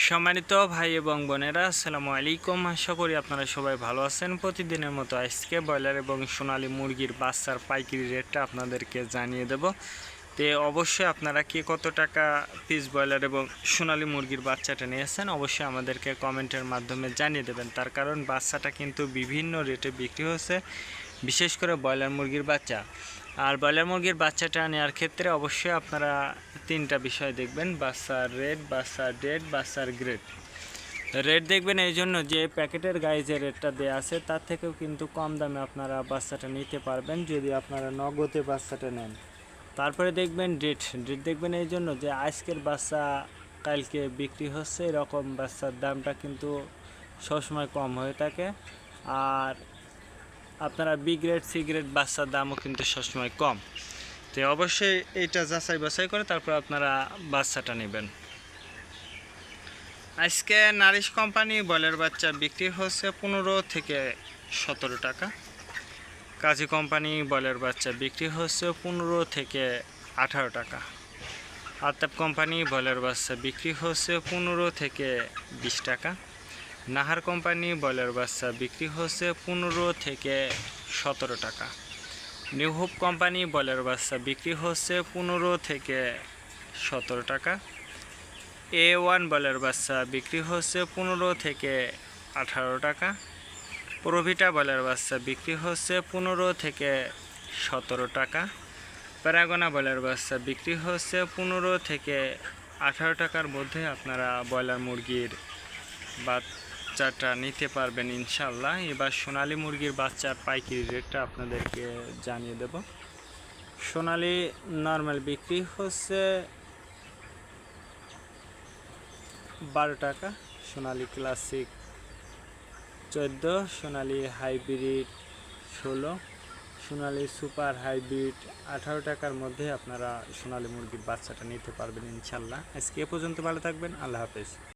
সম্মানিত ভাই এবং বোনেরা, আসসালামু আলাইকুম। আশা করি আপনারা সবাই ভালো আছেন। প্রতিদিনের মতো আজকে ব্রয়লার এবং সোনালী মুরগির বাচ্চার পাইকারি রেটটা আপনাদেরকে জানিয়ে দেব। তো অবশ্যই আপনারা কে কত টাকা পিস ব্রয়লার এবং সোনালী মুরগির বাচ্চাটা নিয়েছেন অবশ্যই আমাদেরকে কমেন্টের মাধ্যমে জানিয়ে দেবেন। তার কারণ বাচ্চাটা কিন্তু বিভিন্ন রেটে বিক্রি হচ্ছে, বিশেষ করে ব্রয়লার মুরগির বাচ্চা। আর ব্রয়লার মুরগির বাচ্চাটা নেওয়ার ক্ষেত্রে অবশ্যই আপনারা তিনটা বিষয় দেখবেন: বাচ্চার রেট, বাচ্চার ডেট, বাচ্চার গ্রেড। রেট দেখবেন এই জন্য যে প্যাকেটের গায়ে যে রেটটা দেওয়া আছে তার থেকেও কিন্তু কম দামে আপনারা বাচ্চাটা নিতে পারবেন যদি আপনারা নগদে বাচ্চাটা নেন। তারপরে দেখবেন ডেট। ডেট দেখবেন এই জন্য যে আজকের বাচ্চা কালকে বিক্রি হচ্ছে, এরকম বাচ্চার দামটা কিন্তু সবসময় কম হয়ে থাকে। আর আপনারা বি গ্রেড, সি গ্রেড বাচ্চার দামও কিন্তু সবসময় কম। তো অবশ্যই এইটা যাচাই বাছাই করে তারপর আপনারা বাচ্চাটা নেবেন। আজকে নারিশ কোম্পানি ব্রয়লার বাচ্চা বিক্রি হচ্ছে 15 থেকে 17 টাকা। কাজী কোম্পানি ব্রয়লার বাচ্চা বিক্রি হচ্ছে 15 থেকে 18 টাকা। আতাব কোম্পানি ব্রয়লার বাচ্চা বিক্রি হচ্ছে 15 থেকে 20 টাকা। নাহার কোম্পানি ব্রয়লার বাচ্চা বিক্রি হচ্ছে 15 থেকে 17 টাকা। নিউ হোপ কোম্পানি ব্রয়লার বাচ্চা বিক্রি হচ্ছে 15 থেকে 17 টাকা। A1 ব্রয়লার বাচ্চা বিক্রি হচ্ছে 15 থেকে 18 টাকা। প্রোভিটা ব্রয়লার বাচ্চা বিক্রি হচ্ছে 15 থেকে 17 টাকা। প্যারাগনা ব্রয়লার বাচ্চা বিক্রি হচ্ছে 15 থেকে 18 টাকার মধ্যে আপনারা ব্রয়লার মুরগির বাচ্চাটা নিতে পারবেন ইনশাল্লাহ। এবার সোনালী মুরগির বাচ্চার পাইকারি রেটটা আপনাদেরকে জানিয়ে দেব। সোনালী নর্মাল বিক্রি হচ্ছে 12 টাকা, সোনালী ক্লাসিক 14, সোনালী হাইব্রিড 16, সোনালী সুপার হাইব্রিড 18 টাকার মধ্যে আপনারা সোনালী মুরগির বাচ্চাটা নিতে পারবেন ইনশাল্লাহ। আজকে এ পর্যন্ত ভালো থাকবেন। আল্লাহ হাফেজ।